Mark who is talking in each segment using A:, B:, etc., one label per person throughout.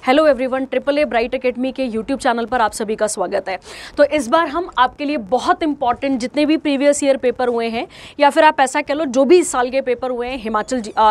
A: Hello everyone, triple a bright academy के YouTube channel पर आप सभी का स्वागत है। तो इस बार हम आपके लिए बहुत इंपॉर्टेंट जितने भी प्रीवियस ईयर पेपर हुए हैं या फिर आप ऐसा कह लो जो भी इस साल के पेपर हुए हैं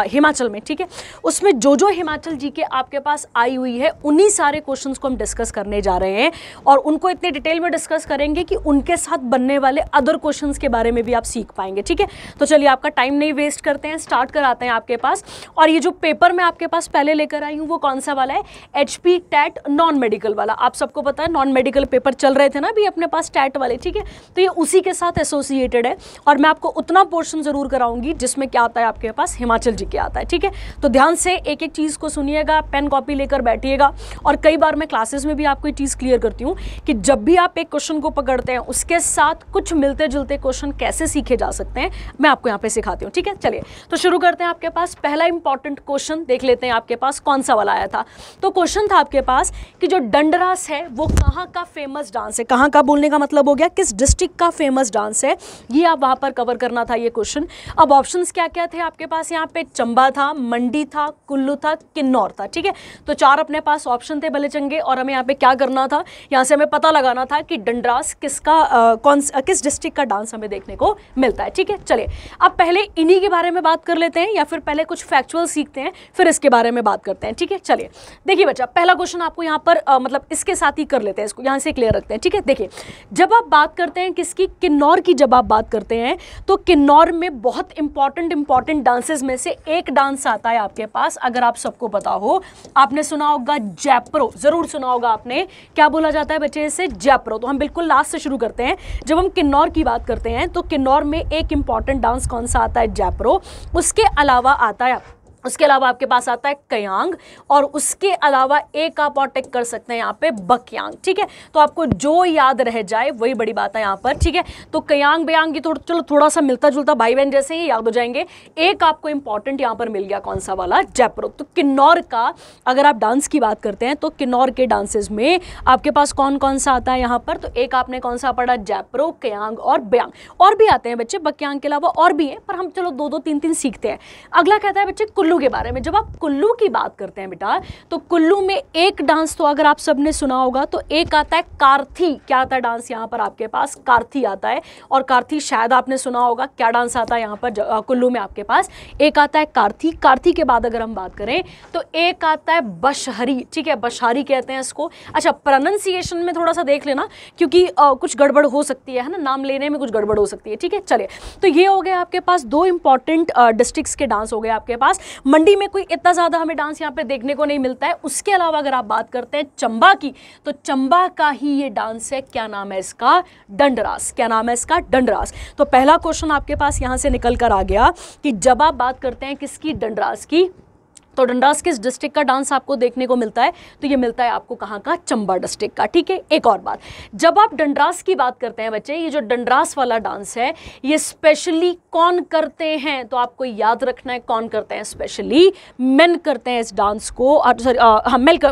A: हिमाचल में, ठीक है, उसमें जो हिमाचल जी के आपके पास आई हुई है उन्हीं सारे क्वेश्चंस को हम डिस्कस करने जा रहे हैं और उनको इतने डिटेल में डिस्कस करेंगे कि उनके साथ बनने वाले अदर क्वेश्चंस के बारे में भी आप सीख पाएंगे। ठीक है, तो चलिए आपका टाइम नहीं वेस्ट करते हैं, स्टार्ट कराते हैं आपके पास। और ये जो पेपर मैं आपके पास पहले लेकर आई हूँ वो कौन सा वाला है? HP टैट नॉन मेडिकल वाला। आप सबको पता है नॉन मेडिकल पेपर चल रहे थे ना अभी अपने पास टैट वाले, ठीक है, तो ये उसी के साथ एसोसिएटेड है और मैं आपको उतना पोर्शन जरूर कराऊंगी जिसमें क्या आता है आपके पास हिमाचल जी के आता है। ठीक है, तो ध्यान से एक एक चीज को सुनिएगा, पेन कॉपी लेकर बैठिएगा। और कई बार मैं क्लासेस में भी आपको ये चीज क्लियर करती हूँ कि जब भी आप एक क्वेश्चन को पकड़ते हैं उसके साथ कुछ मिलते जुलते क्वेश्चन कैसे सीखे जा सकते हैं मैं आपको यहाँ पे सिखाती हूँ। ठीक है, चलिए तो शुरू करते हैं। आपके पास पहला इंपॉर्टेंट क्वेश्चन देख लेते हैं आपके पास कौन सा वाला आया था। तो क्वेश्चन था आपके पास कि जो डंडरास है वो कहाँ का फेमस डांस है। कहाँ का बोलने का मतलब हो गया किस डिस्ट्रिक्ट का फेमस डांस है, ये आप वहां पर कवर करना था ये क्वेश्चन। अब ऑप्शंस क्या क्या थे आपके पास? यहाँ पे चंबा था, मंडी था, कुल्लू था, किन्नौर था। ठीक है, तो चार अपने पास ऑप्शन थे भले चंगे और हमें यहाँ पे क्या करना था, यहाँ से हमें पता लगाना था कि डंडरास किस डिस्ट्रिक्ट का डांस हमें देखने को मिलता है। ठीक है, चलिए अब पहले इन्हीं के बारे में बात कर लेते हैं या फिर पहले कुछ फैक्चुअल सीखते हैं फिर इसके बारे में बात करते हैं। ठीक है, चलिए देखिए बच्चा, पहला क्वेश्चन आपको यहाँ पर मतलब इसके साथ ही कर लेते हैं, इसको यहाँ से क्लियर रखते हैं। ठीक है, देखिए जब आप बात करते हैं किसकी, किन्नौर की, जब आप बात करते हैं तो किन्नौर में बहुत इंपॉर्टेंट डांसेस में से एक डांस आता है आपके पास। अगर आप सबको पता हो, आपने सुना होगा जैपरो, जरूर सुना होगा आपने। क्या बोला जाता है बच्चे इसे? जैपरो। तो हम बिल्कुल लास्ट से शुरू करते हैं। जब हम किन्नौर की बात करते हैं तो किन्नौर में एक इंपॉर्टेंट डांस कौन सा आता है? जैपरो। उसके अलावा आपके पास आता है कयांग और उसके अलावा एक आप और टेक कर सकते हैं यहाँ पे बकयांग। ठीक है, तो आपको जो याद रह जाए वही बड़ी बात है यहाँ पर। ठीक है, तो कयांग बयांग की चलो थोड़ा सा मिलता जुलता भाई बहन जैसे ही याद हो जाएंगे। एक आपको इंपॉर्टेंट यहाँ पर मिल गया, कौन सा वाला? जैपरो। तो किन्नौर का अगर आप डांस की बात करते हैं तो किन्नौर के डांसेस में आपके पास कौन कौन सा आता है यहाँ पर? तो एक आपने कौन सा पढ़ा? जैपरो, कयांग और बयांग। और भी आते हैं बच्चे, बकयांग के अलावा और भी हैं, पर हम चलो दो तीन सीखते हैं। अगला कहता है बच्चे कुल्लू के बारे में। जब आप कुल्लू की बात करते हैं बेटा तो कुल्लू में एक डांस तो अगर आप सबने सुना होगा तो एक आता है कार्थी। क्या आता है डांस यहाँ पर आपके पास? कार्थी आता है। और कार्थी शायद आपने सुना होगा। क्या डांस आता है यहाँ पर कुल्लू में आपके पास? एक आता है कार्थी। कार्थी के बाद अगर हम बात करें तो एक आता है बशहरी। ठीक है, बशहरी कहते हैं इसको। अच्छा, प्रोनाउंसिएशन में थोड़ा सा देख लेना क्योंकि कुछ गड़बड़ हो सकती है ना, नाम लेने में कुछ गड़बड़ हो सकती है। ठीक है, चलिए तो ये हो गए आपके पास दो इंपॉर्टेंट डिस्ट्रिक्ट्स के डांस हो गए आपके पास। मंडी में कोई इतना ज्यादा हमें डांस यहाँ पे देखने को नहीं मिलता है। उसके अलावा अगर आप बात करते हैं चंबा की तो चंबा का ही ये डांस है। क्या नाम है इसका? डंडरास। क्या नाम है इसका? डंडरास। तो पहला क्वेश्चन आपके पास यहाँ से निकल कर आ गया कि जब आप बात करते हैं किसकी? डंडरास की, तो डंडरास किस डिस्ट्रिक्ट का डांस आपको देखने को मिलता है? तो ये मिलता है आपको कहाँ का? चंबा डिस्ट्रिक्ट का। ठीक है, एक और बात, जब आप डंडरास की बात करते हैं बच्चे, ये जो डंडरास वाला डांस है ये स्पेशली कौन करते हैं? तो आपको याद रखना है कौन करते हैं। स्पेशली मेन करते हैं इस डांस को,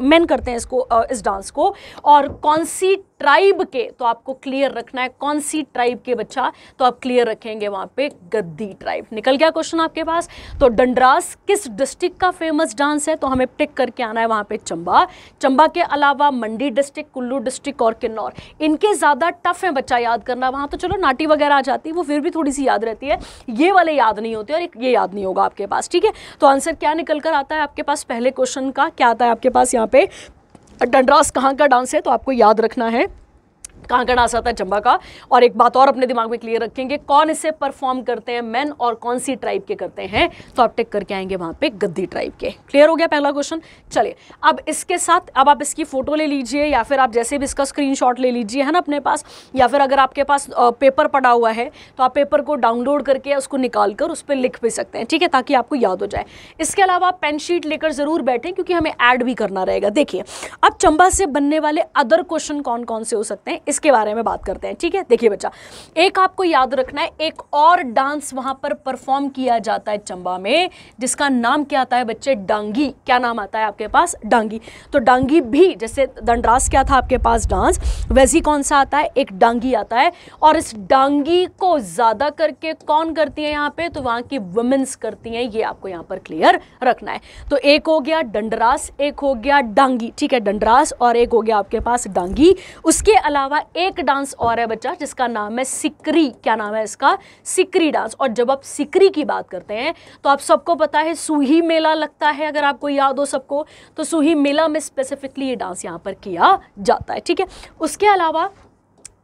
A: मेन करते हैं इसको, इस डांस को। और कौन सी ट्राइब के? तो आपको क्लियर रखना है कौन सी ट्राइब के बच्चा, तो आप क्लियर रखेंगे वहां पे गद्दी ट्राइब। निकल गया क्वेश्चन आपके पास। तो डंडरास किस डिस्ट्रिक्ट का फेमस डांस है? तो हमें टिक करके आना है वहां पे चंबा। चंबा के अलावा मंडी डिस्ट्रिक्ट, कुल्लू डिस्ट्रिक्ट और किन्नौर। इनके ज्यादा टफ है बच्चा याद करना। वहां तो चलो नाटी वगैरह आ जाती है, वो फिर भी थोड़ी सी याद रहती है, ये वाले याद नहीं होते और ये याद नहीं होगा आपके पास। ठीक है, तो आंसर क्या निकल कर आता है आपके पास? पहले क्वेश्चन का क्या आता है आपके पास यहाँ पे? डंडरास कहाँ का डांस है? तो आपको याद रखना है कहाँ का डांस आता है? चंबा का। और एक बात और अपने दिमाग में क्लियर रखेंगे, कौन इसे परफॉर्म करते हैं? मेन। और कौन सी ट्राइब के करते हैं? तो आप टिक करके आएंगे वहां पे गद्दी ट्राइब के। क्लियर हो गया पहला क्वेश्चन। चलिए अब इसके साथ अब आप इसकी फोटो ले लीजिए या फिर आप जैसे भी इसका स्क्रीनशॉट ले लीजिए, है ना, अपने पास। या फिर अगर आपके पास पेपर पड़ा हुआ है तो आप पेपर को डाउनलोड करके उसको निकाल कर उस पर लिख भी सकते हैं। ठीक है, ताकि आपको याद हो जाए। इसके अलावा आप पेन शीट लेकर जरूर बैठें क्योंकि हमें ऐड भी करना रहेगा। देखिए अब चंबा से बनने वाले अदर क्वेश्चन कौन कौन से हो सकते हैं इसके बारे में बात करते हैं। ठीक है, देखिए बच्चा, एक आपको याद रखना है, एक और डांस वहां पर परफॉर्म किया जाता है चंबा में, जिसका नाम क्या आता है बच्चे? डांगी। क्या नाम आता है आपके पास? डांगी। तो डांगी भी, जैसे दंडरास क्या था आपके पास डांस, वैसी कौन सा आता है? एक डांगी आता है। और इस डांगी को ज्यादा करके कौन करती है यहाँ पे? तो वहां की वुमेन्स करती हैं, ये आपको यहाँ पर क्लियर रखना है। तो एक हो गया दंडरास, एक हो गया डांगी। ठीक है, दंडरास और एक हो गया आपके पास डांगी। उसके अलावा एक डांस और है बच्चा जिसका नाम है सिकरी। क्या नाम है इसका? सिकरी डांस। और जब आप सिकरी की बात करते हैं तो आप सबको पता है सूही मेला लगता है, अगर आपको याद हो सबको, तो सूही मेला में स्पेसिफिकली ये डांस यहाँ पर किया जाता है। ठीक है, उसके अलावा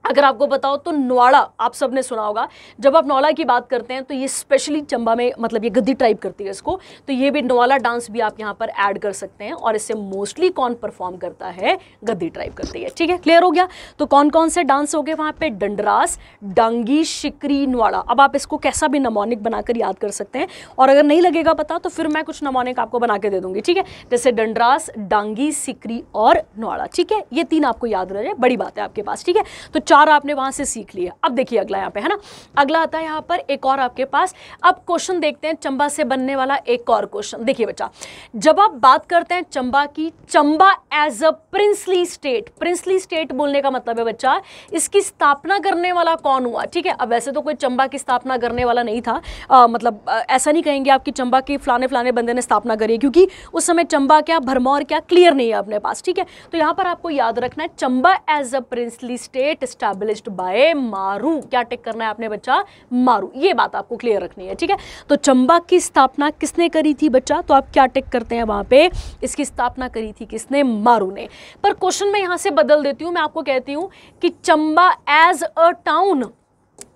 A: अगर आपको बताओ तो नवाड़ा, आप सबने सुना होगा। जब आप नवाड़ा की बात करते हैं तो ये स्पेशली चंबा में, मतलब ये गद्दी टाइप करती है इसको, तो ये भी नवाड़ा डांस भी आप यहाँ पर ऐड कर सकते हैं। और इससे मोस्टली कौन परफॉर्म करता है? गद्दी टाइप करती है। ठीक है, क्लियर हो गया? तो कौन कौन से डांस हो गए वहाँ पे? दंडरास, डांगी, शिकरी, नवाड़ा। अब आप इसको कैसा भी नमोनिक बनाकर याद कर सकते हैं, और अगर नहीं लगेगा पता तो फिर मैं कुछ नमोनिक आपको बना के दे दूंगी। ठीक है, जैसे दंडरास, डांगी, सिकरी और नवाड़ा। ठीक है, ये तीन आपको याद रह जाए, बड़ी बात है आपके पास। ठीक है, तो चार आपने वहां से सीख लिया। अब देखिए अगला यहाँ पे है ना, अगला आता है यहाँ पर एक और आपके पास। अब क्वेश्चन देखते हैं चंबा से बनने वाला एक और क्वेश्चन। देखिए बच्चा, जब आप बात करते हैं चंबा की, Chamba as a princely state, princely state बोलने का मतलब है बच्चा इसकी स्थापना करने वाला कौन हुआ? ठीक है, अब वैसे तो कोई चंबा की स्थापना करने वाला नहीं था, मतलब ऐसा नहीं कहेंगे आप कि चंबा की फलाने फलाने बंदे ने स्थापना करी, क्योंकि उस समय चंबा क्या, भरमौर क्या, क्लियर नहीं है अपने पास। ठीक है, तो यहाँ पर आपको याद रखना है Chamba as a princely state established by Maru. क्या टिक करना है आपने बच्चा? मारू। ये बात आपको क्लियर रखनी है। ठीक है, तो चंबा की स्थापना किसने करी थी बच्चा? तो आप क्या टिक करते हैं वहां पे? इसकी स्थापना करी थी किसने? मारू ने। पर क्वेश्चन में यहां से बदल देती हूं, मैं आपको कहती हूं कि Chamba as a town,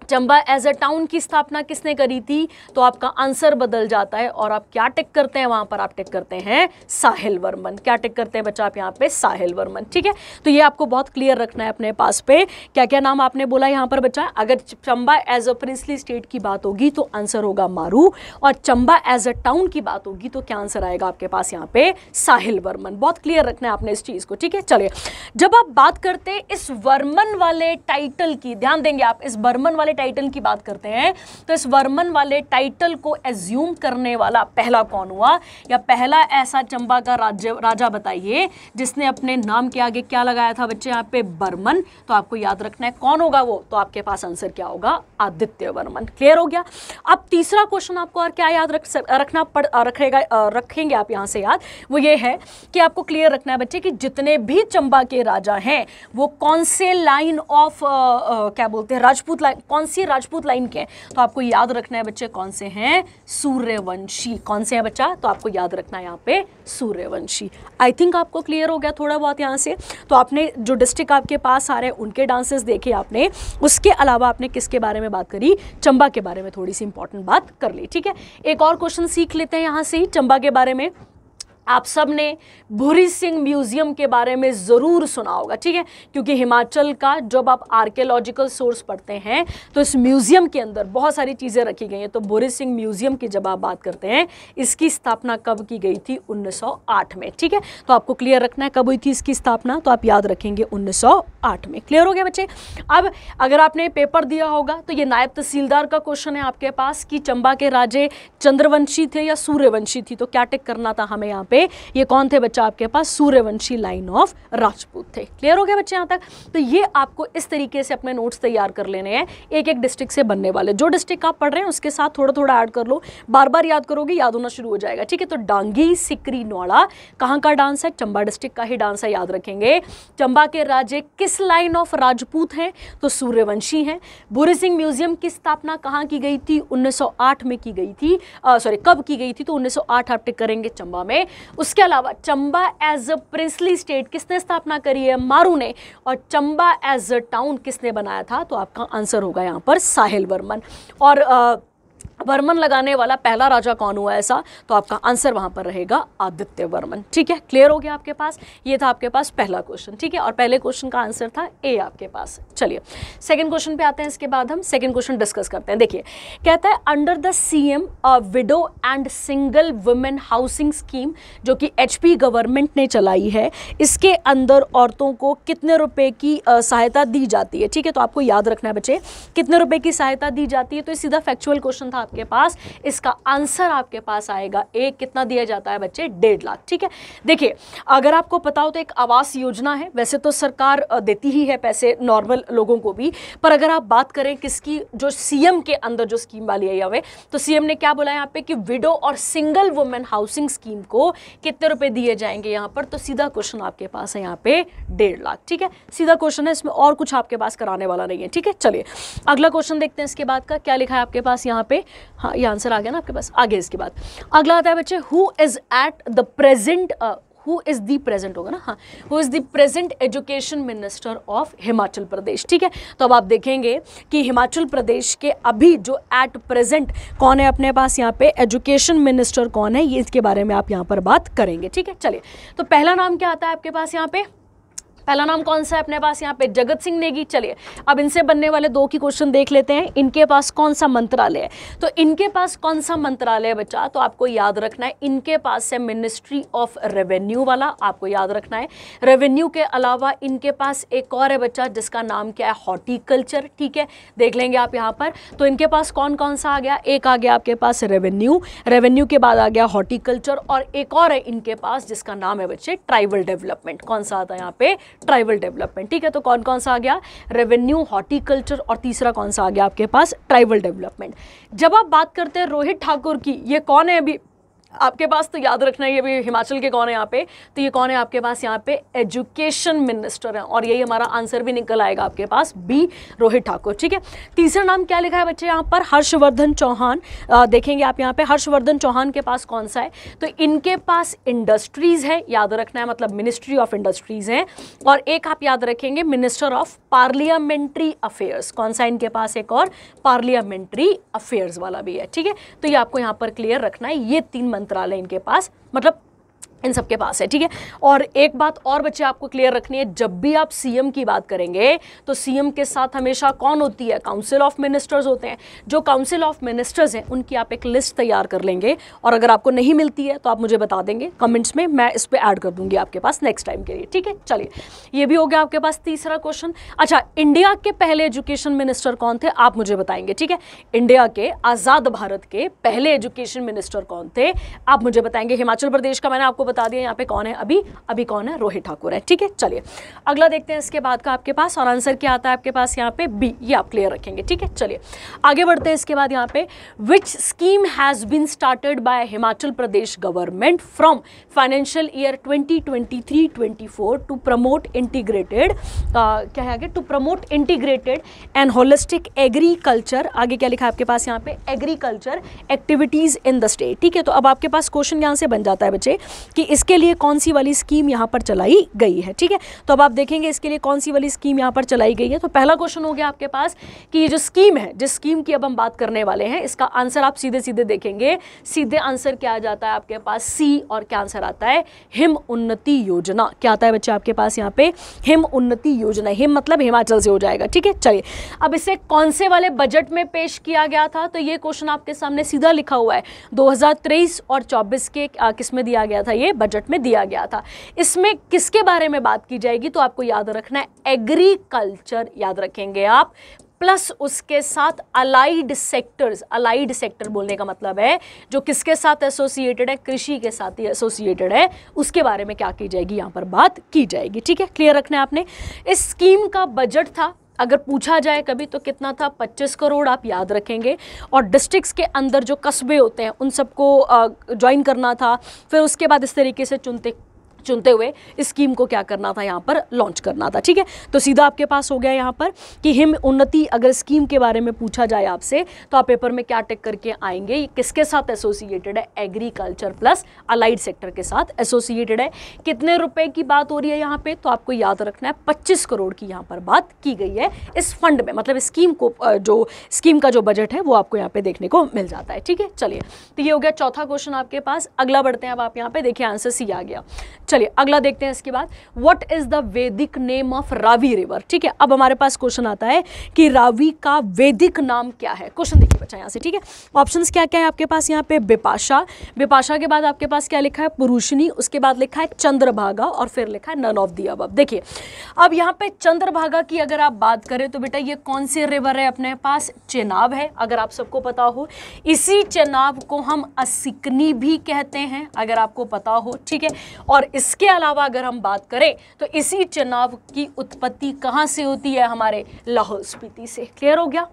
A: Chamba as a town की स्थापना किसने करी थी? तो आपका आंसर बदल जाता है और आप क्या टिक करते हैं वहां पर? आप टिक करते हैं साहिल वर्मन। क्या टिक करते हैं बच्चा आप यहाँ पे? साहिल वर्मन। ठीक है, तो ये आपको बहुत क्लियर रखना है अपने पास पे। क्या क्या नाम आपने बोला यहाँ पर बच्चा? अगर Chamba as a princely state की बात होगी तो आंसर होगा मारू, और चंबा एज अ टाउन की बात होगी तो क्या आंसर आएगा आपके पास यहाँ पे? साहिल वर्मन। बहुत क्लियर रखना है आपने इस चीज को। ठीक है, चलिए, जब आप बात करते हैं इस वर्मन वाले टाइटल की, ध्यान देंगे आप, इस वर्मन वाले टाइटल की बात करते हैं तो इस वर्मन वाले टाइटल को एज्यूम करने वाला पहला कौन हुआ, या पहला ऐसा चंबा का राजा बताइए जिसने अपने नाम के आगे क्या लगाया था बच्चे? यहाँ पे बर्मन। तो आपको याद रखना है कौन होगा वो, तो आपके पास आंसर क्या होगा? आदित्य वर्मन। क्लियर हो गया? अब तीसरा क्वेश्चन आपको और क्या याद रखेंगे आप यहाँ से याद, वो ये है कि आपको क्लियर रखना है बच्चे कि जितने भी चंबा के राजा हैं वो कौन से लाइन ऑफ क्या बोलते हैं, राजपूत लाइन, कौन सी राजपूत लाइन के हैं? तो आपको याद रखना है बच्चे कौन से हैं? सूर्यवंशी। कौन से हैं बच्चा? तो आपको याद रखना है यहाँ पे सूर्यवंशी। आई थिंक आपको क्लियर हो गया थोड़ा बहुत यहाँ से। तो आपने जो डिस्ट्रिक्ट आपके पास आ रहे हैं उनके डांसेस देखे आपने, उसके अलावा आपने किसके बारे में बात करी? चंबा के बारे में थोड़ी सी इंपॉर्टेंट बात कर ली। ठीक है, एक और क्वेश्चन सीख लेते हैं यहाँ से ही चंबा के बारे में। आप सब ने भूरी सिंह म्यूजियम के बारे में ज़रूर सुना होगा। ठीक है, क्योंकि हिमाचल का जब आप आर्कियोलॉजिकल सोर्स पढ़ते हैं तो इस म्यूजियम के अंदर बहुत सारी चीज़ें रखी गई हैं। तो भूरी सिंह म्यूजियम की जब आप बात करते हैं, इसकी स्थापना कब की गई थी? 1908 में। ठीक है, तो आपको क्लियर रखना है कब हुई थी इसकी स्थापना, तो आप याद रखेंगे 1908 में। क्लियर हो गया बच्चे? अब अगर आपने पेपर दिया होगा तो ये नायब तहसीलदार का क्वेश्चन है आपके पास कि चंबा के राजे चंद्रवंशी थे या सूर्यवंशी थी, तो क्या टिक करना था हमें यहाँ पे? ये कौन थे बच्चा आपके पास? सूर्यवंशी लाइन ऑफ राजपूत थे। क्लियर हो गया बच्चे यहाँ तक? तो ये आपको इस तरीके से अपने नोट्स तैयार कर लेने हैं, एक एक डिस्ट्रिक्ट से बनने वाले। जो डिस्ट्रिक्ट आप पढ़ रहे हैं उसके साथ थोड़ा थोड़ा ऐड कर लो, बार बार याद करोगे याद होना शुरू हो जाएगा। ठीक है, तो डांगी, सिकरी, नवाड़ा कहाँ का डांस है? चंबा डिस्ट्रिक्ट का ही डांस है, याद रखेंगे। चंबा के राजे किस लाइन ऑफ राजपूत हैं? तो सूर्यवंशी हैं। भूरी सिंह म्यूजियम की स्थापना कहाँ की गई थी? 1908 में की गई थी। कब की गई थी? तो 1908 आप टिक करेंगे चंबा में। उसके अलावा Chamba as a princely state किसने स्थापना करी है? मारू ने। और चंबा एज अ टाउन किसने बनाया था? तो आपका आंसर होगा यहाँ पर साहिल वर्मन। और वर्मन लगाने वाला पहला राजा कौन हुआ ऐसा, तो आपका आंसर वहां पर रहेगा आदित्य वर्मन। ठीक है, क्लियर हो गया आपके पास, ये था आपके पास पहला क्वेश्चन। ठीक है, और पहले क्वेश्चन का आंसर था ए आपके पास। चलिए सेकंड क्वेश्चन पे आते हैं, इसके बाद हम सेकंड क्वेश्चन डिस्कस करते हैं। देखिए कहता है under the CM window and single women housing scheme जो कि एचपी गवर्नमेंट ने चलाई है, इसके अंदर औरतों को कितने रुपए की सहायता दी जाती है। ठीक है, तो आपको याद रखना है बच्चे कितने रुपए की सहायता दी जाती है, तो सीधा फैक्चुअल क्वेश्चन था आपके पास, इसका आंसर आपके पास आएगा ए। कितना दिया जाता है बच्चे, 1.5 लाख। ठीक है, देखिए अगर आपको पता हो तो एक आवास योजना है, वैसे तो सरकार देती ही है पैसे नॉर्मल लोगों को भी, पर अगर आप बात करें किसकी, जो सीएम के अंदर जो स्कीम वाली है यहाँ पे, तो सीएम ने क्या बोला यहाँ पे कि विडो और सिंगल वुमेन हाउसिंग स्कीम को कितने रुपए दिए जाएंगे यहाँ पर, तो सीधा क्वेश्चन आपके पास है यहाँ पे 1.5 लाख। ठीक है, सीधा क्वेश्चन है, इसमें और कुछ आपके पास कराने वाला नहीं है। ठीक है, चलिए अगला क्वेश्चन देखते हैं इसके बाद का क्या लिखा है आपके पास यहाँ पे। हाँ, ये आंसर आ गया ना आपके पास। आगे इसके बाद अगला आता है बच्चे, who is at the present, who is the present होगा ना, हाँ, who is the present education minister of Himachal Pradesh. ठीक है, तो अब आप देखेंगे कि हिमाचल प्रदेश के अभी जो एट प्रेजेंट कौन है अपने पास यहाँ पे, एजुकेशन मिनिस्टर कौन है, ये इसके बारे में आप यहाँ पर बात करेंगे। ठीक है, चलिए तो पहला नाम क्या आता है आपके पास यहाँ पे, पहला नाम कौन सा है अपने पास यहाँ पे, जगत सिंह नेगी। चलिए अब इनसे बनने वाले 2 की क्वेश्चन देख लेते हैं। इनके पास कौन सा मंत्रालय है, तो इनके पास कौन सा मंत्रालय है बच्चा, तो आपको याद रखना है इनके पास है मिनिस्ट्री ऑफ रेवेन्यू वाला, आपको याद रखना है। रेवेन्यू के अलावा इनके पास एक और है बच्चा जिसका नाम क्या है, हॉर्टिकल्चर। ठीक है, देख लेंगे आप यहाँ पर, तो इनके पास कौन कौन सा आ गया, एक आ गया आपके पास रेवेन्यू, रेवेन्यू के बाद आ गया हॉर्टिकल्चर, और एक और है इनके पास जिसका नाम है बच्चे ट्राइबल डेवलपमेंट। कौन सा आता है यहाँ पे, ट्राइबल डेवलपमेंट। ठीक है, तो कौन कौन सा आ गया, रेवेन्यू, हॉर्टिकल्चर और तीसरा कौन सा आ गया आपके पास, ट्राइबल डेवलपमेंट। जब आप बात करते हैं रोहित ठाकुर की, ये कौन है अभी आपके पास, तो याद रखना है ये भी हिमाचल के कौन है यहाँ पे, तो ये कौन है आपके पास यहाँ पे, एजुकेशन मिनिस्टर है, और यही हमारा आंसर भी निकल आएगा आपके पास बी, रोहित ठाकुर। ठीक है, तीसरा नाम क्या लिखा है बच्चे यहाँ पर, हर्षवर्धन चौहान। देखेंगे आप यहाँ पे हर्षवर्धन चौहान के पास कौन सा है, तो इनके पास इंडस्ट्रीज है, याद रखना है, मतलब मिनिस्ट्री ऑफ इंडस्ट्रीज है, और एक आप याद रखेंगे मिनिस्टर ऑफ पार्लियामेंट्री अफेयर्स। कौन सा इनके पास, एक और पार्लियामेंट्री अफेयर्स वाला भी है। ठीक है, तो ये आपको यहाँ पर क्लियर रखना है, ये 3 मंत्रालय इनके पास, मतलब इन सबके पास है। ठीक है, और एक बात और बच्चे आपको क्लियर रखनी है, जब भी आप सीएम की बात करेंगे तो सीएम के साथ हमेशा कौन होती है, काउंसिल ऑफ मिनिस्टर्स होते हैं। जो काउंसिल ऑफ मिनिस्टर्स हैं उनकी आप एक लिस्ट तैयार कर लेंगे, और अगर आपको नहीं मिलती है तो आप मुझे बता देंगे कमेंट्स में, मैं इस पर ऐड कर दूंगी आपके पास नेक्स्ट टाइम के लिए। ठीक है, चलिए ये भी हो गया आपके पास तीसरा क्वेश्चन। अच्छा, इंडिया के पहले एजुकेशन मिनिस्टर कौन थे, आप मुझे बताएंगे। ठीक है, इंडिया के, आज़ाद भारत के पहले एजुकेशन मिनिस्टर कौन थे, आप मुझे बताएंगे। हिमाचल प्रदेश का मैंने आपको बता दिया, यहाँ पे कौन है अभी कौन है, रोहित ठाकुर है। ठीक है, चलिए अगला देखते हैं इसके बाद का आपके पास, और आंसर क्या आता है आपके पास यहाँ पे बी, ये आप क्लियर रखेंगे। ठीक है, चलिए आगे बढ़ते हैं इसके बाद यहाँ पे, which scheme has been started by Himachal Pradesh government from financial year 2023-24 to promote integrated, क्या है आगे, to promote integrated and holistic agriculture, आगे क्या लिखा है आपके पास यहाँ पे, agriculture activities in the state. ठीक है, तो अब आपके पास क्वेश्चन यहाँ से बन जाता है बच्चे कि इसके लिए कौन सी वाली स्कीम यहाँ पर चलाई गई है। ठीक है, तो अब आप देखेंगे इसके लिए कौन सी वाली स्कीम यहाँ पर चलाई गई है। तो पहला क्वेश्चन हो गया आपके पास कि ये जो स्कीम है, जिस स्कीम की अब हम बात करने वाले हैं, इसका आंसर आप सीधे सीधे देखेंगे, सीधे आंसर क्या आ जाता है आपके पास, सी, और क्या आंसर आता है, हिम उन्नति योजना। क्या आता है बच्चे आपके पास यहाँ पे, हिम उन्नति योजना, हिम मतलब हिमाचल से हो जाएगा। ठीक है, चलिए अब इसे कौन से वाले बजट में पेश किया गया था, तो ये क्वेश्चन आपके सामने सीधा लिखा हुआ है, 2023 और 24 के किस में दिया गया था, ये बजट में दिया गया था। इसमें किसके बारे में बात की जाएगी, तो आपको याद रखना है एग्रीकल्चर, याद रखेंगे आप, प्लस उसके साथ अलाइड सेक्टर्स। अलाइड सेक्टर बोलने का मतलब है जो किसके साथ एसोसिएटेड है, कृषि के साथ ही एसोसिएटेड है, उसके बारे में क्या की जाएगी, यहाँ पर बात की जाएगी। ठीक है, क्लियर रखना है आपने। इस स्कीम का बजट था, अगर पूछा जाए कभी तो कितना था, 25 करोड़, आप याद रखेंगे। और डिस्ट्रिक्ट्स के अंदर जो कस्बे होते हैं उन सबको ज्वाइन करना था, फिर उसके बाद इस तरीके से चुनते हुए इस स्कीम को क्या करना था, यहाँ पर लॉन्च करना था। ठीक है, तो सीधा आपके पास हो गया यहाँ पर कि हिम उन्नति अगर स्कीम के बारे में पूछा जाए आपसे तो आप पेपर में क्या टिक करके आएंगे, ये किसके साथ एसोसिएटेड है, एग्रीकल्चर प्लस अलाइड सेक्टर के साथ एसोसिएटेड है। कितने रुपए की बात हो रही है यहाँ पे, तो आपको याद रखना है 25 करोड़ की यहाँ पर बात की गई है इस फंड में, मतलब स्कीम को जो स्कीम का जो बजट है वो आपको यहाँ पे देखने को मिल जाता है। ठीक है, चलिए तो ये हो गया चौथा क्वेश्चन आपके पास। अगला बढ़ते हैं, अब आप यहाँ पे देखिए आंसर सी आ गया। चलिए अगला देखते हैं इसके बाद, व्हाट इज द वैदिक नेम ऑफ रावी रिवर। ठीक है, अब हमारे पास क्वेश्चन आता है कि रावी का वैदिक नाम क्या है। क्वेश्चन देखिए बच्चा यहाँ से। ठीक है, ऑप्शंस क्या क्या है आपके पास यहाँ पे, बिपाशा, बिपाशा के बाद आपके पास क्या लिखा है, पुरुषनी, उसके बाद लिखा है चंद्रभागा और फिर लिखा है नन ऑफ दी अबव। देखिए अब यहाँ पे चंद्रभागा की अगर आप बात करें तो बेटा ये कौन से रिवर है अपने पास, चेनाब है, अगर आप सबको पता हो। इसी चेनाब को हम असिकनी भी कहते हैं, अगर आपको पता हो। ठीक है, और इसके अलावा अगर हम बात करें तो इसी चेनाब की उत्पत्ति कहाँ से होती है, हमारे लाहौल स्पीति से। क्लियर हो गया,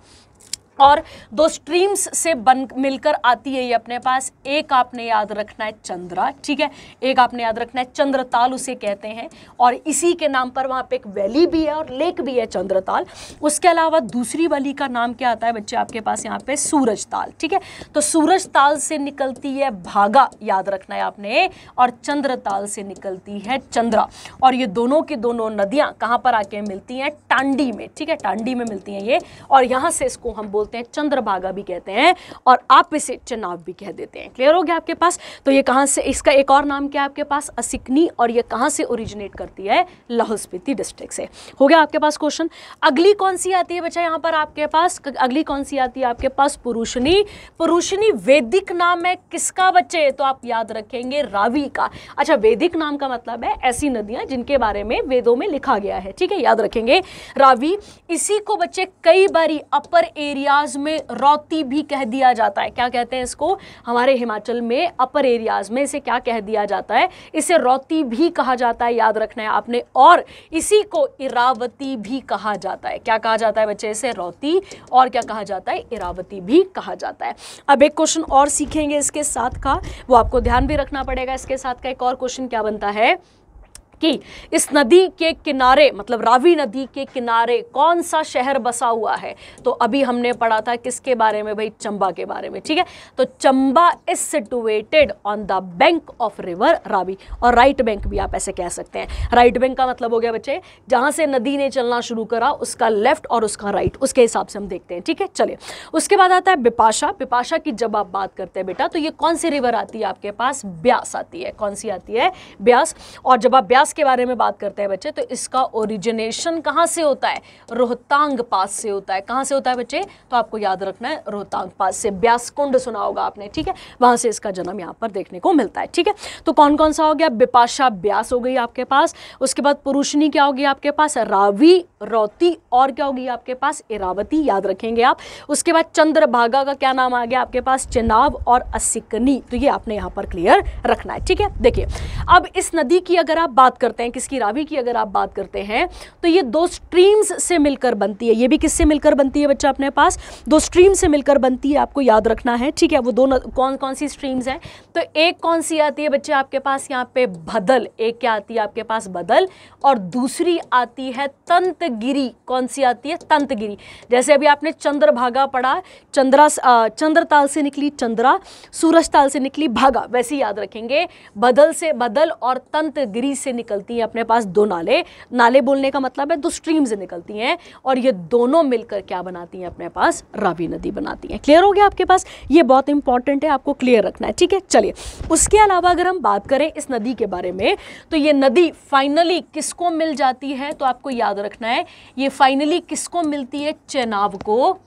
A: और दो स्ट्रीम्स से बन मिलकर आती है ये अपने पास। एक आपने याद रखना है चंद्रा, ठीक है, एक आपने याद रखना है चंद्रताल उसे कहते हैं, और इसी के नाम पर वहाँ पे एक वैली भी है और लेक भी है चंद्रताल। उसके अलावा दूसरी वैली का नाम क्या आता है बच्चे आपके पास यहाँ पे, सूरजताल। ठीक है, तो सूरजताल से निकलती है भागा, याद रखना है आपने, और चंद्रताल से निकलती है चंद्रा, और ये दोनों की दोनों नदियाँ कहाँ पर आके मिलती हैं, टांडी में। ठीक है, टांडी में मिलती हैं ये, और यहाँ से इसको हम बोलते हैं चंद्रभागा भी कहते हैं, और आप इसे चेनाब भी कह देते हैं। क्लियर हो गया आपके पास। तो ये कहां से, इसका एक और नाम क्या है आपके पास, असिकनी, और ये कहां से ओरिजिनेट करती है, लाहौल स्पीति डिस्ट्रिक्ट से। हो गया आपके पास क्वेश्चन। अगली कौन सी आती है बच्चा यहाँ पर आपके पास, अगली कौन सी आती है आपके पास, पुरुषनी। पुरुषनी वैदिक नाम है किसका बच्चे, तो आप याद रखेंगे रावी का। अच्छा, वैदिक नाम का मतलब है ऐसी नदियां जिनके बारे में वेदों में लिखा गया है। ठीक है, याद रखेंगे रावी। इसी को बच्चे कई बारी अपर एरिया में रौती भी कह दिया जाता है। क्या कहते हैं इसको, हमारे हिमाचल में अपर एरियाज में इसे क्या कह दिया जाता है, इसे रौती भी कहा जाता है, याद रखना है आपने। और इसी को इरावती भी कहा जाता है। क्या कहा जाता है बच्चे, इसे रौती, और क्या कहा जाता है, इरावती भी कहा जाता है। अब एक क्वेश्चन और सीखेंगे इसके साथ का, वो आपको ध्यान भी रखना पड़ेगा। इसके साथ का एक और क्वेश्चन क्या बनता है कि इस नदी के किनारे, मतलब रावी नदी के किनारे कौन सा शहर बसा हुआ है। तो अभी हमने पढ़ा था किसके बारे में भाई, चंबा के बारे में। ठीक है, तो Chamba is situated on the bank of river Ravi, और राइट बैंक भी आप ऐसे कह सकते हैं। राइट बैंक का मतलब हो गया बच्चे जहां से नदी ने चलना शुरू करा उसका लेफ्ट और उसका राइट, उसके हिसाब से हम देखते हैं। ठीक है, चलिए उसके बाद आता है बिपाशा। बिपाशा की जब आप बात करते हैं बेटा तो ये कौन सी रिवर आती है आपके पास, ब्यास आती है। कौन सी आती है, ब्यास। और जब आप ब्यास के बारे में बात करते हैं बच्चे तो इसका ओरिजिनेशन कहां से होता है, रोहतांग पास से होता है। कहां से होता है बच्चे, तो आपको याद रखना है रोहतांग पास से। ब्यास कुंड सुना होगा आपने, ठीक है, वहां से इसका जन्म यहां पर देखने को मिलता है। ठीक है, तो कौन कौन सा हो गया, बिपाशा ब्यास हो गई आपके पास। उसके बाद पुरुषनी क्या होगी आपके पास, रावी, रौती, और क्या होगी आपके पास, इरावती, याद रखेंगे आप। उसके बाद चंद्रभागा का क्या नाम आ गया आपके पास, चेनाब और असिकनी, तो ये आपने यहां पर क्लियर रखना है। ठीक है, देखिए अब इस नदी की अगर आप बात करते हैं, किसकी, रावी की अगर आप बात करते हैं तो ये दो स्ट्रीम्स से मिलकर बनती है। ये भी किससे मिलकर बनती है बच्चा अपने पास, दो स्ट्रीम से मिलकर बनती है, आपको याद रखना है। ठीक है, वो दोनों कौन कौन सी स्ट्रीम्स हैं, तो एक कौन सी आती है बच्चे आपके पास यहाँ पे, भदल। एक क्या आती है आपके पास, बदल, और दूसरी आती है तंतगिरी। कौन सी आती है, तंतगिरी। जैसे अभी आपने चंद्रभागा पढ़ा, चंद्रताल से निकली चंद्रा, सूरजताल से निकली भागा, वैसे याद रखेंगे बदल से, बदल और तंतगिरी से निकलती है अपने पास दो नाले। नाले बोलने का मतलब है दो स्ट्रीम्स निकलती हैं, और ये दोनों मिलकर क्या बनाती हैं अपने पास, रावी नदी बनाती हैं। क्लियर हो गया आपके पास, ये बहुत इंपॉर्टेंट है, आपको क्लियर रखना है। ठीक है, चलिए उसके अलावा अगर हम बात करें इस नदी के बारे में तो ये नदी फाइनली किसको मिल जाती है, तो आपको याद रखना है ये फाइनली किसको मिलती है, चेनाब को।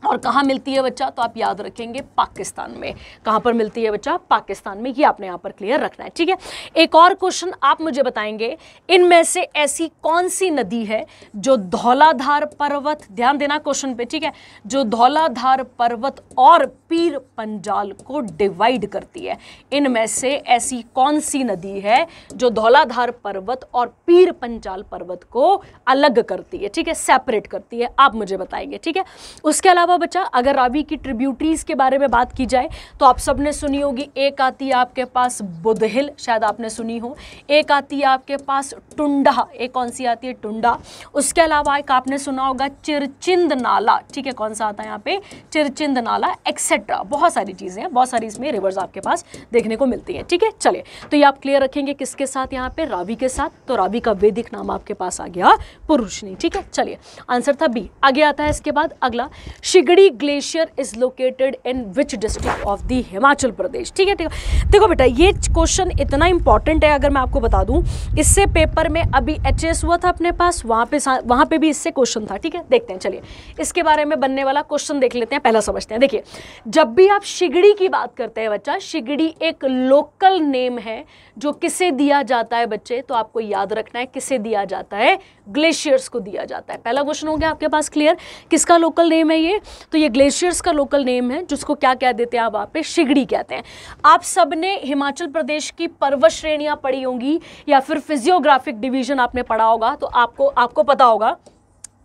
A: और कहाँ मिलती है बच्चा, तो आप याद रखेंगे पाकिस्तान में। कहाँ पर मिलती है बच्चा, पाकिस्तान में। ये आपने यहाँ पर क्लियर रखना है। ठीक है, एक और क्वेश्चन आप मुझे बताएंगे, इनमें से ऐसी कौन सी नदी है जो धौलाधार पर्वत, ध्यान देना क्वेश्चन पे, ठीक है, जो धौलाधार पर्वत और पीर पंजाल को डिवाइड करती है। इनमें से ऐसी कौन सी नदी है जो धौलाधार पर्वत और पीर पंजाल पर्वत को अलग करती है, ठीक है, सेपरेट करती है, आप मुझे बताएंगे। ठीक है, उसके अलावा अलावा बच्चा अगर रावी की ट्रिब्यूटरीज के बारे में बात की जाए तो आप सबने सुनी होगी, एक आती है आपके पास बुदहिल, शायद आपने सुनी हो, एक आती है आपके पास टुंडा, एक कौन सी आती है टुंडा, उसके अलावा एक आपने सुना होगा चिरचिंद नाला, ठीक है, कौन सा आता है यहाँ पे चिरचिंद नाला एक्सेट्रा, बहुत सारी चीजें हैं, बहुत सारी इसमें रिवर्स आपके पास देखने को मिलती हैं, ठीक है। चलिए तो ये आप क्लियर रखेंगे किसके साथ, यहाँ पे रावी के साथ, तो रावी का वैदिक नाम आपके पास आ गया पुरुषनी, ठीक है। चलिए आंसर था बी। आगे आता है इसके बाद अगला, Shigri glacier is located in which district of the Himachal Pradesh, ठीक है। देखो बेटा ये क्वेश्चन इतना इंपॉर्टेंट है, अगर मैं आपको बता दूं, इससे पेपर में अभी एचएस हुआ था अपने पास, वहां पे भी इससे क्वेश्चन था, ठीक है। देखते हैं, चलिए इसके बारे में बनने वाला क्वेश्चन देख लेते हैं, पहला समझते हैं। देखिए जब भी आप शिगड़ी की बात करते हैं बच्चा, शिगड़ी एक लोकल नेम है जो किसे दिया जाता है बच्चे, तो आपको याद रखना है किसे दिया जाता है, ग्लेशियर्स को दिया जाता है। पहला क्वेश्चन हो गया आपके पास क्लियर, किसका लोकल नेम है ये, तो ये ग्लेशियर्स का लोकल नेम है, जिसको क्या कह देते हैं आप वहाँ पे, शिगड़ी कहते हैं। आप सबने हिमाचल प्रदेश की पर्वत श्रेणियां पढ़ी होंगी या फिर फिजियोग्राफिक डिवीजन आपने पढ़ा होगा, तो आपको पता होगा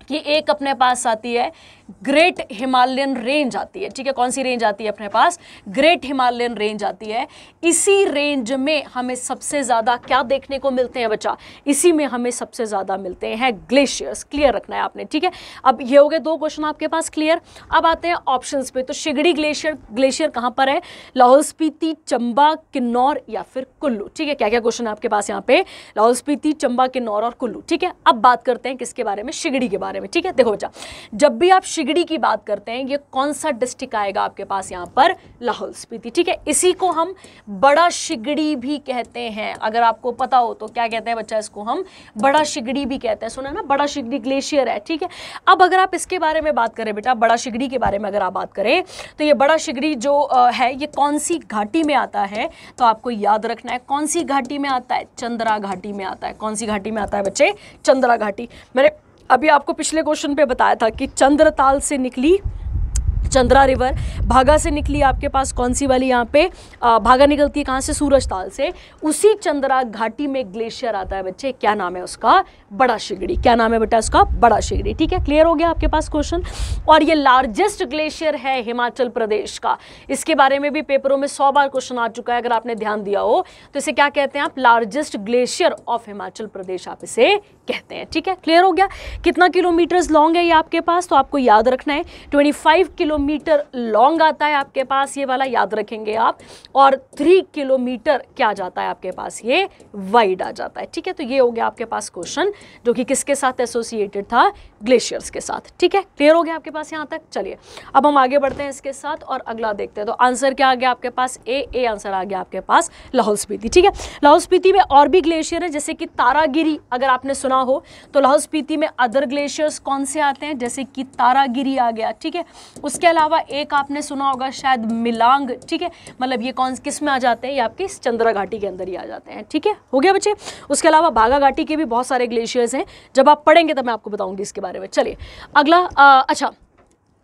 A: कि एक अपने पास आती है ग्रेट हिमालयन रेंज आती है, ठीक है। कौन सी रेंज आती है अपने पास, ग्रेट हिमालयन रेंज आती है। इसी रेंज में हमें सबसे ज़्यादा क्या देखने को मिलते हैं बच्चा, इसी में हमें सबसे ज़्यादा मिलते हैं ग्लेशियर्स, क्लियर रखना है आपने, ठीक है। अब ये हो गए दो क्वेश्चन आपके पास क्लियर। अब आते हैं ऑप्शंस पे, तो शिगड़ी ग्लेशियर कहाँ पर है, लाहौल स्पीति, चंबा, किन्नौर या फिर कुल्लू, ठीक है। क्या क्या क्वेश्चन है आपके पास यहाँ पे, लाहौल स्पीति, चंबा, किन्नौर और कुल्लू, ठीक है। अब बात करते हैं किसके बारे में, शिगड़ी के बारे में, ठीक है। देखो बच्चा जब भी आप शिगड़ी की बात करते हैं, ये कौन सा डिस्ट्रिक्ट आएगा आपके पास यहाँ पर, लाहौल स्पीति, ठीक है। इसी को हम बड़ा शिगड़ी भी कहते हैं, अगर आपको पता हो तो क्या कहते हैं बच्चा, इसको हम बड़ा शिगड़ी भी कहते हैं, सुना ना, बड़ा शिगड़ी ग्लेशियर है, ठीक है। अब अगर आप इसके बारे में बात करें बेटा, बड़ा शिगड़ी के बारे में अगर आप बात करें, तो ये बड़ा शिगड़ी जो है ये कौन सी घाटी में आता है, तो आपको याद रखना है कौन सी घाटी में आता है, चंद्रा घाटी में आता है। कौन सी घाटी में आता है बच्चे, चंद्रा घाटी। मैंने अभी आपको पिछले क्वेश्चन पे बताया था कि चंद्रताल से निकली चंद्रा रिवर, भागा से निकली आपके पास कौन सी वाली, यहाँ पे भागा निकलती है कहाँ से, सूरज ताल से, उसी चंद्रा घाटी में ग्लेशियर आता है बच्चे, क्या नाम है उसका, बड़ा शिगड़ी। क्या नाम है बेटा उसका, बड़ा शिगड़ी, ठीक है। क्लियर हो गया आपके पास क्वेश्चन। और ये लार्जेस्ट ग्लेशियर है हिमाचल प्रदेश का, इसके बारे में भी पेपरों में 100 बार क्वेश्चन आ चुका है, अगर आपने ध्यान दिया हो तो इसे क्या कहते हैं आप, लार्जेस्ट ग्लेशियर ऑफ हिमाचल प्रदेश आप इसे कहते हैं, ठीक है। क्लियर हो गया। कितना किलोमीटर्स लॉन्ग है ये आपके पास, तो आपको याद रखना है 25 किलोमीटर लॉन्ग आता है आपके पास ये वाला, याद रखेंगे आप, और 3 किलोमीटर क्या जाता है आपके पास, ये वाइड आ जाता है, ठीक है। तो ये हो गया आपके पास क्वेश्चन जो कि किसके साथ एसोसिएटेड था, ग्लेशियर्स के साथ, ठीक है। क्लियर हो गया आपके पास यहाँ तक। चलिए अब हम आगे बढ़ते हैं इसके साथ और अगला देखते हैं। तो आंसर क्या आ गया आपके पास, ए आंसर आ गया आपके पास लाहौल स्पीति, ठीक है। लाहौल स्पीति में और भी ग्लेशियर है, जैसे कि तारागिरी अगर आपने सुना हो, तो लाहौल स्पीति में अदर ग्लेशियर्स कौन से आते हैं, जैसे कि तारागिरी आ गया, ठीक है। उसके अलावा एक आपने सुना होगा शायद मिलांग, ठीक है, मतलब ये कौन किस में आ जाते हैं, ये आपके इस चंद्रा घाटी के अंदर ही आ जाते हैं, ठीक है। हो गया बच्चे। उसके अलावा भागा घाटी के भी बहुत सारे ग्लेशियर्स हैं, जब आप पढ़ेंगे तब मैं आपको बताऊंगी इसके बारे में। चलिए अगला, अच्छा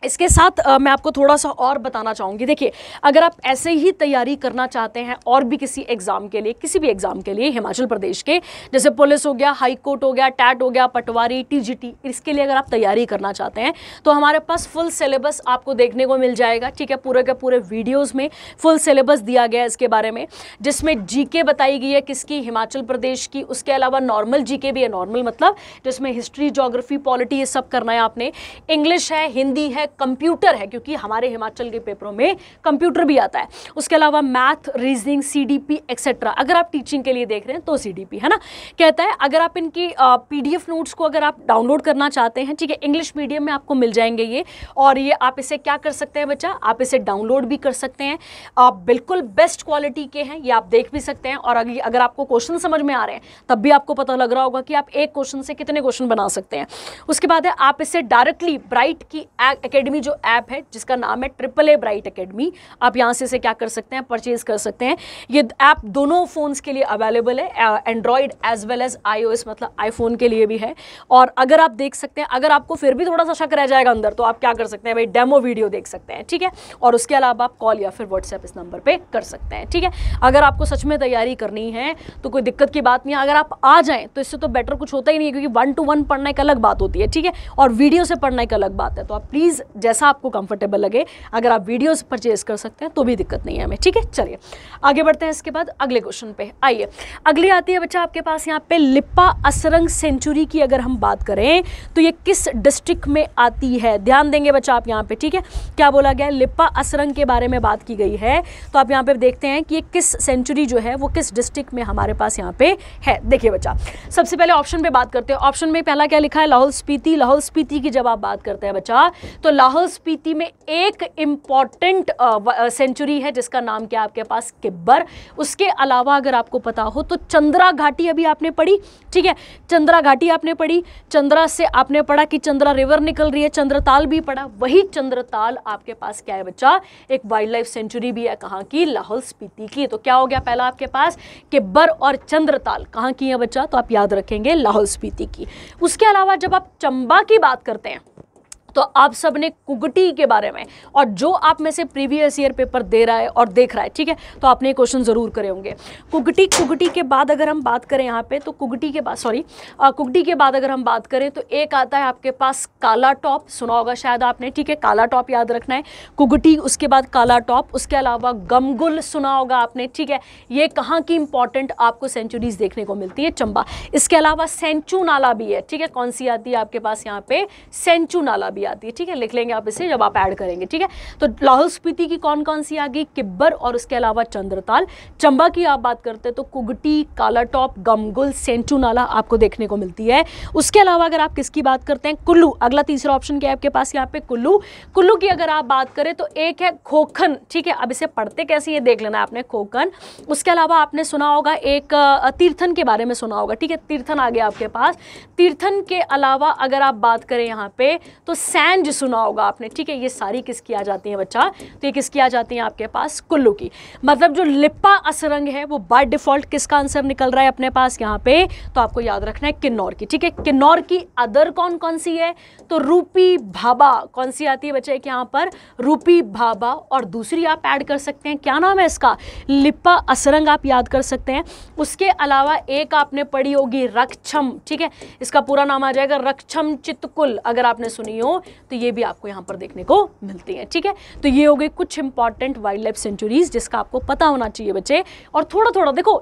A: इसके साथ मैं आपको थोड़ा सा और बताना चाहूँगी। देखिए अगर आप ऐसे ही तैयारी करना चाहते हैं और भी किसी एग्ज़ाम के लिए, किसी भी एग्ज़ाम के लिए हिमाचल प्रदेश के, जैसे पुलिस हो गया, हाई कोर्ट हो गया, टैट हो गया, पटवारी, टीजीटी, इसके लिए अगर आप तैयारी करना चाहते हैं तो हमारे पास फुल सिलेबस आपको देखने को मिल जाएगा, ठीक है। पूरे के पूरे वीडियोज़ में फुल सिलेबस दिया गया है इसके बारे में, जिसमें जीके बताई गई है किसकी, हिमाचल प्रदेश की। उसके अलावा नॉर्मल जीके भी है, नॉर्मल मतलब जिसमें हिस्ट्री, ज्योग्राफी, पॉलिटी ये सब करना है आपने। इंग्लिश है, हिंदी है, कंप्यूटर है, क्योंकि हमारे हिमाचल के पेपरों में कंप्यूटर भी आता है। उसके अलावा मैथ, रीजनिंग, सीडीपी एक्सेट्रा। अगर आप टीचिंग के लिए देख रहे हैं तो सीडीपी है ना, कहता है। अगर आप इनकी पीडीएफ नोट्स को अगर आप डाउनलोड करना चाहते हैं, ठीक है, इंग्लिश मीडियम में आपको मिल जाएंगे ये, और ये आप इसे क्या कर सकते हैं बच्चा, आप इसे डाउनलोड भी कर सकते हैं। आप बिल्कुल बेस्ट क्वालिटी के हैं, ये आप देख भी सकते हैं। और अगर आपको क्वेश्चन समझ में आ रहे हैं तब भी आपको पता लग रहा होगा कि आप एक क्वेश्चन से कितने क्वेश्चन बना सकते हैं। उसके बाद है आप इसे डायरेक्टली ब्राइट की एकेडमी जो ऐप है जिसका नाम है AAA ब्राइट एकेडमी, आप यहाँ से इसे क्या कर सकते हैं, परचेज कर सकते हैं। ये ऐप दोनों फोन्स के लिए अवेलेबल है, Android as well as iOS, मतलब आईफोन के लिए भी है। और अगर आप देख सकते हैं, अगर आपको फिर भी थोड़ा सा शक रह जाएगा अंदर, तो आप क्या कर सकते हैं भाई, डेमो वीडियो देख सकते हैं, ठीक है। और उसके अलावा आप कॉल या फिर व्हाट्सएप इस नंबर पर कर सकते हैं, ठीक है। अगर आपको सच में तैयारी करनी है तो कोई दिक्कत की बात नहीं है, अगर आप आ जाएं तो इससे तो बेटर कुछ होता ही नहीं है, क्योंकि 1 to 1 पढ़ना एक अलग बात होती है, ठीक है, और वीडियो से पढ़ना एक अलग बात है। तो आप प्लीज़ जैसा आपको कंफर्टेबल लगे। अगर आप वीडियोस परचेज कर सकते हैं तो भी दिक्कत नहीं है हमें, ठीक है। चलिए आगे बढ़ते हैं। इसके बाद अगले क्वेश्चन पे आइए। अगली आती है बच्चा आपके पास यहाँ पे लिप्पा असरंग सेंचुरी की अगर हम बात करें तो ये किस डिस्ट्रिक्ट में आती है, ध्यान देंगे बच्चा आप यहाँ पे, ठीक है। क्या बोला गया है, लिप्पा असरंग के बारे में बात की गई है। तो आप यहाँ पे देखते हैं कि ये किस सेंचुरी जो है वो किस डिस्ट्रिक्ट में हमारे पास यहाँ पे है। देखिए बच्चा, सबसे पहले ऑप्शन पे बात करते हैं। ऑप्शन में पहला क्या लिखा है, लाहौल स्पीति। लाहौल स्पीति की जब आप बात करते हैं बच्चा तो लाहौल स्पीति में एक इंपॉर्टेंट सेंचुरी है जिसका नाम क्या आपके पास, किब्बर। उसके अलावा अगर आपको पता हो तो चंद्रा घाटी अभी आपने पढ़ी, ठीक है, चंद्रा घाटी आपने पढ़ी, चंद्रा से आपने पढ़ा कि चंद्रा रिवर निकल रही है, चंद्रताल भी पढ़ा। वही चंद्रताल आपके पास क्या है बच्चा, एक वाइल्ड लाइफ सेंचुरी भी है, कहाँ की, लाहौल स्पीति की। तो क्या हो गया पहला आपके पास, किब्बर और चंद्रताल कहाँ की है बच्चा, तो आप याद रखेंगे लाहौल स्पीति की। उसके अलावा जब आप चंबा की बात करते हैं तो आप सब ने कुगटी के बारे में, और जो आप में से प्रीवियस ईयर पेपर दे रहा है और देख रहा है, ठीक है, तो आपने क्वेश्चन जरूर करे होंगे। कुगटी के बाद अगर हम बात करें यहाँ पे तो कुगटी के बाद अगर हम बात करें तो एक आता है आपके पास काला टॉप, सुना होगा शायद आपने, ठीक है, काला टॉप याद रखना है, कुगटी, उसके बाद काला टॉप, उसके अलावा गमगुल सुना होगा आपने, ठीक है। ये कहाँ की इंपॉर्टेंट आपको सेंचुरीज देखने को मिलती है, चंबा। इसके अलावा सेंचू नाला भी है, ठीक है, कौन सी आती है आपके पास यहाँ पे, सेंचू नाला भी आती है, ठीक है, लिख लेंगे आप इसे जब आप ऐड करेंगे, ठीक है। तो लाहौल स्पीति की कौन कौन सी आ गई, किब्बर और उसके अलावा चंद्रताल। चंबा की आप बात करते हैं तो कुगटी, काला टॉप, गमगुल, सेंचू नाला आपको देखने को मिलती है। उसके अलावा अगर आप किसकी बात करते हैं, कुल्लू, अगला तीसरा ऑप्शन क्या है आपके पास यहाँ पे, कुल्लू। कुल्लू की अगर आप बात करें तो एक है खोखन, ठीक है, अब इसे पढ़ते कैसे ये देख लेना है आपने, खोखन। उसके अलावा आपने सुना होगा एक तीर्थन के बारे में सुना होगा, ठीक है, तीर्थन आ गया आपके पास। तीर्थन के अलावा अगर आप बात करें यहाँ पे तो सैंज सुना होगा आपने, ठीक है। ये सारी किसकी आ जाती है बच्चा, तो ये किसकी आ जाती है आपके पास, कुल्लू की। मतलब जो लिप्पा असरंग है वो बाय डिफॉल्ट किसका आंसर निकल रहा है अपने पास यहाँ पे, तो आपको याद रखना है किन्नौर की, ठीक है। किन्नौर की अदर कौन कौन सी है, तो रूपी भाभा कौन सी आती है बच्चे यहाँ पर, रूपी भाभा, और दूसरी आप ऐड कर सकते हैं, क्या नाम है इसका, लिप्पा असरंग आप याद कर सकते हैं। उसके अलावा एक आपने पढ़ी होगी रक्षम, ठीक है, इसका पूरा नाम आ जाएगा रक्षम चितकुल, अगर आपने सुनी हो तो ये भी आपको यहाँ पर देखने को मिलती है, ठीक है। तो ये हो गई कुछ इंपॉर्टेंट वाइल्ड लाइफ सेंचुरीज जिसका आपको पता होना चाहिए बच्चे। और थोड़ा थोड़ा देखो,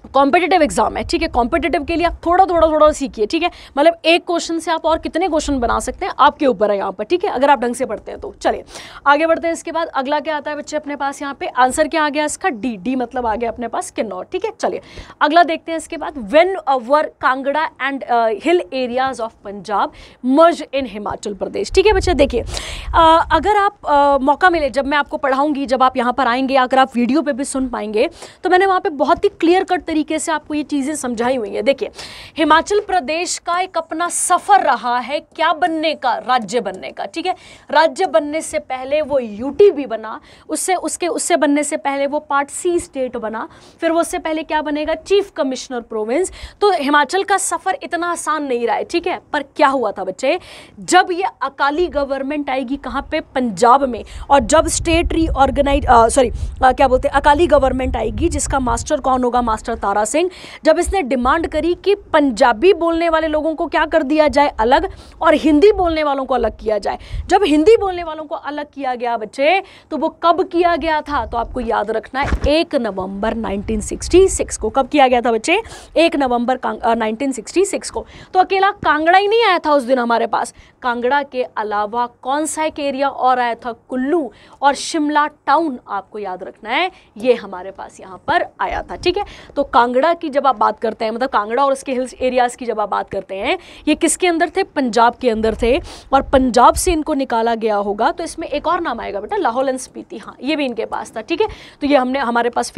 A: कॉम्पिटिटिव एग्जाम है, ठीक है, कॉम्पिटिटिव के लिए आप थोड़ा थोड़ा सीखिए, ठीक है। मतलब एक क्वेश्चन से आप और कितने क्वेश्चन बना सकते हैं आपके ऊपर है यहाँ पर, ठीक है, अगर आप ढंग से पढ़ते हैं तो। चलिए आगे बढ़ते हैं। इसके बाद अगला क्या आता है बच्चे अपने पास यहाँ पे, आंसर क्या आ गया इसका, डी मतलब आ गया अपने पास किन्नौर, ठीक है। चलिए अगला देखते हैं। इसके बाद when were Kangra and hill areas of Punjab merge in Himachal Pradesh, ठीक है बच्चे। देखिए अगर आप मौका मिले, जब मैं आपको पढ़ाऊंगी, जब आप यहाँ पर आएंगे, अगर आप वीडियो पे भी सुन पाएंगे तो मैंने वहाँ पे बहुत ही क्लियर कट तरीके से आपको ये चीजें समझाई हुई है। देखिए हिमाचल प्रदेश का एक अपना सफर रहा है क्या बनने का, राज्य बनने का, ठीक है। राज्य बनने से पहले वो यूटी भी बना, उससे बनने से पहले वो पार्ट सी स्टेट बना, फिर वो उससे पहले क्या बनेगा, चीफ कमिश्नर प्रोविंस। तो हिमाचल का सफर इतना आसान नहीं रहा है, ठीक है। पर क्या हुआ था बच्चे, जब ये अकाली गवर्नमेंट आएगी कहाँ पे, पंजाब में, और जब स्टेट रीऑर्गेनाइज क्या बोलते हैं, अकाली गवर्नमेंट आएगी जिसका मास्टर कौन होगा, मास्टर तारा सिंह। जब इसने डिमांड करी कि पंजाबी बोलने वाले लोगों को क्या कर दिया जाए, अलग, और हिंदी बोलने वालों को अलग किया जाए। जब हिंदी बोलने वालों को अलग किया गया बच्चे, तो वो कब किया गया था, तो आपको याद रखना है 1 नवंबर 1966 को। कब किया गया था बच्चे, 1 नवंबर 1966 को। तो अकेला कांगड़ा ही नहीं आया था उस दिन हमारे पास, कांगड़ा के अलावा कौन सा एक एरिया और आया था, कुल्लू और शिमला टाउन, आपको याद रखना है ये हमारे पास यहाँ पर आया था, ठीक है। तो कांगड़ा की जब आप बात करते हैं, मतलब कांगड़ा और उसके हिल्स एरियाज की जब आप बात करते हैं, ये किसके अंदर थे, पंजाब के अंदर थे, और पंजाब से इनको निकाला गया होगा। तो इसमें एक और नाम आएगा बेटा, लाहौल एंड स्पीति, हाँ ये भी इनके पास था, ठीक है। तो ये हमारे पास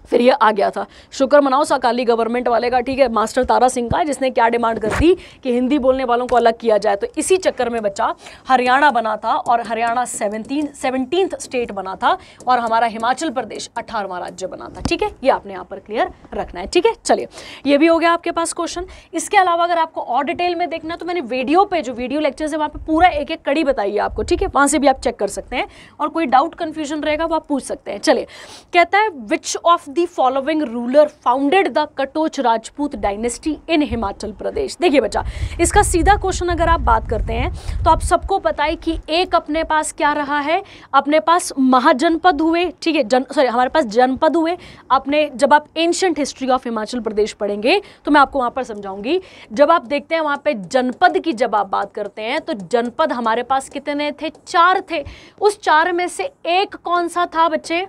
A: फिर ये आ गया था। शुक्र मनाओ अकाली गवर्नमेंट वाले का, ठीक है, मास्टर तारा सिंह का, जिसने क्या डिमांड कर दी कि हिंदी बोलने वालों को अलग किया जाए। तो इसी चक्कर में बच्चा हरियाणा बना था, और हरियाणा 17th स्टेट बना था, और हमारा हिमाचल प्रदेश 18वां राज्य बना था, ठीक है। ये आपने यहाँ पर क्लियर रखना है, ठीक है। चलिए ये भी हो गया आपके पास क्वेश्चन। इसके अलावा अगर आपको और डिटेल में देखना है तो मैंने वीडियो पे, जो वीडियो लेक्चर्स है वहाँ पे पूरा एक एक कड़ी बताई है आपको, ठीक है, वहाँ से भी आप चेक कर सकते हैं, और कोई डाउट कन्फ्यूजन रहेगा वो आप पूछ सकते हैं। चलिए कहता है which of the following ruler founded the Katoch Rajput dynasty in Himachal Pradesh? देखिए बच्चा, इसका सीधा क्वेश्चन अगर आप बात करते हैं तो आप सबको पता है कि एक अपने पास क्या रहा है, अपने पास महाजनपद हुए, ठीक है, हमारे पास जनपद हुए। आपने जब आप एंशिएंट हिस्ट्री ऑफ हिमाचल प्रदेश पढ़ेंगे तो मैं आपको वहाँ पर समझाऊंगी। जब आप देखते हैं वहाँ पे जनपद की जब आप बात करते हैं तो जनपद हमारे पास कितने थे? 4 थे। उस 4 में से एक कौन सा था बच्चे?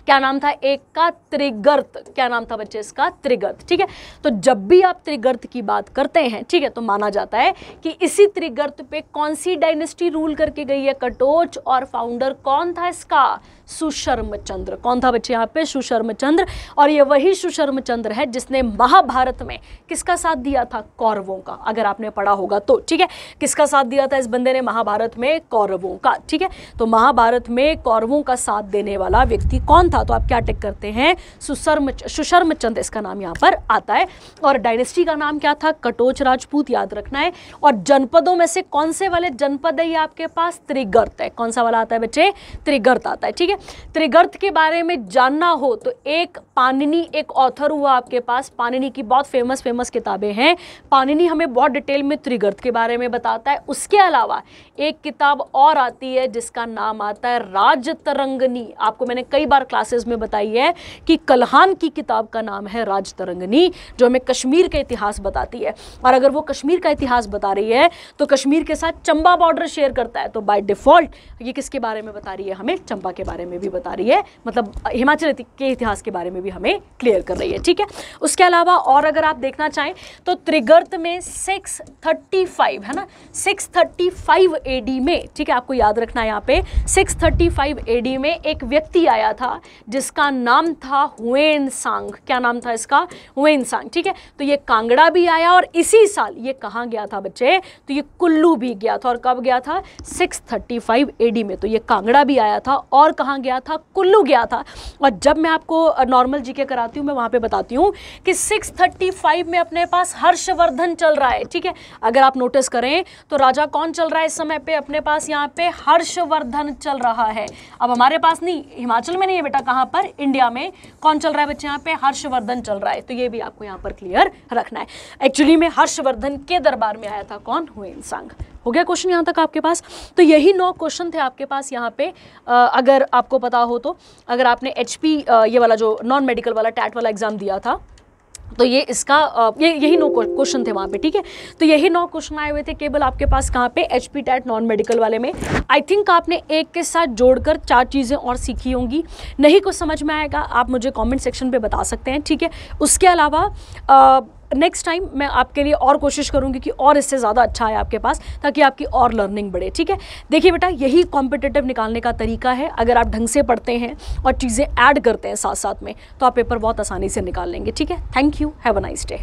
A: क्या नाम था? एक का त्रिगर्त। क्या नाम था बच्चे इसका? त्रिगर्त। ठीक है, तो जब भी आप त्रिगर्त की बात करते हैं, ठीक है, तो माना जाता है कि इसी त्रिगर्त पे कौन सी डायनेस्टी रूल करके गई है? कटोच। और फाउंडर कौन था इसका? सुशर्मचंद्र। कौन था बच्चे यहाँ पे? सुशर्मचंद्र। और ये वही सुशर्मचंद्र है जिसने महाभारत में किसका साथ दिया था? कौरवों का, अगर आपने पढ़ा होगा तो। ठीक है, किसका साथ दिया था इस बंदे ने महाभारत में? कौरवों का। ठीक है, तो महाभारत में कौरवों का साथ देने वाला व्यक्ति कौन था? तो आप क्या टिक करते हैं? सुशर्मचंद्र इसका नाम यहाँ पर आता है। और डायनेस्टी का नाम क्या था? कटोच राजपूत, याद रखना है। और जनपदों में से कौन से वाले जनपद है ये आपके पास? त्रिगर्त है। कौन सा वाला आता है बच्चे? त्रिगर्त आता है। ठीक है, त्रिगर्त के बारे में जानना हो तो एक पाणिनि, एक ऑथर हुआ आपके पास, पाणिनि की बहुत फेमस किताबें हैं। पाणिनि हमें बहुत डिटेल में त्रिगर्त के बारे में बताता है। उसके अलावा एक किताब और आती है जिसका नाम आता है राजतरंगिणी। आपको मैंने कई बार क्लासेस में बताई है कि कल्हान की किताब का नाम है राजतरंगिणी, जो हमें कश्मीर का इतिहास बताती है। और अगर वो कश्मीर का इतिहास बता रही है तो कश्मीर के साथ चंबा बॉर्डर शेयर करता है, तो बाय डिफॉल्ट ये किसके बारे में बता रही है? हमें चंबा के बारे में भी बता रही है, मतलब हिमाचल के इतिहास के बारे में भी हमें क्लियर कर रही है। ठीक है, उसके अलावा और अगर आप देखना चाहें तो त्रिगर्त में 635 है ना, 635 एडी में, ठीक है, आपको याद रखना है यहाँ पे 635 एडी में एक व्यक्ति आया था जिसका नाम था हुएनसांग। क्या नाम था इसका? हुएनसांग। ठीक है, तो ये कांगड़ा भी आया और इसी साल ये कहाँ गया था बच्चे? तो ये कुल्लू भी गया था। और कब गया था? 635 एडी में। तो ये कांगड़ा भी आया था और कहाँ गया था? कुल्लू गया था। और जब मैं आपको नॉर्मल जीके कराती हूँ मैं वहाँ पे बताती हूँ कि 635 में अपने पास हर्षवर्धन चल रहा है। ठीक है, अगर आप नोटिस करें तो राजा कौन चल रहा है इस समय पे? अपने पास यहाँ पे हर्षवर्धन चल रहा है। अब हमारे पास नहीं, हिमाचल में नहीं है बेटा, कहाँ पर? इंडिया में। कौन चल रहा है बच्चे? यहाँ पे हर्षवर्धन चल रहा है। तो ये भी आपको यहाँ पर क्लियर रखना है। एक्चुअली में हर्षवर्धन के दरबार में आया था कौन? हुएनसांग। हो गया क्वेश्चन यहाँ तक आपके पास? तो यही 9 क्वेश्चन थे आपके पास यहाँ पे। अगर आपको पता हो तो, अगर आपने HP ये वाला जो नॉन मेडिकल वाला टैट वाला एग्जाम दिया था तो ये इसका यही 9 क्वेश्चन थे वहाँ पे। ठीक है, तो यही 9 क्वेश्चन आए हुए थे केवल आपके पास कहाँ पे? HP टैट नॉन मेडिकल वाले में। आई थिंक आपने एक के साथ जोड़कर 4 चीज़ें और सीखी होंगी। नहीं कुछ समझ में आएगा आप मुझे कमेंट सेक्शन पे बता सकते हैं। ठीक है, उसके अलावा नेक्स्ट टाइम मैं आपके लिए और कोशिश करूंगी कि और इससे ज़्यादा अच्छा है आपके पास, ताकि आपकी और लर्निंग बढ़े। ठीक है, देखिए बेटा, यही कॉम्पिटिटिव निकालने का तरीका है। अगर आप ढंग से पढ़ते हैं और चीज़ें ऐड करते हैं साथ साथ में तो आप पेपर बहुत आसानी से निकाल लेंगे। ठीक है, thank you, have a nice day.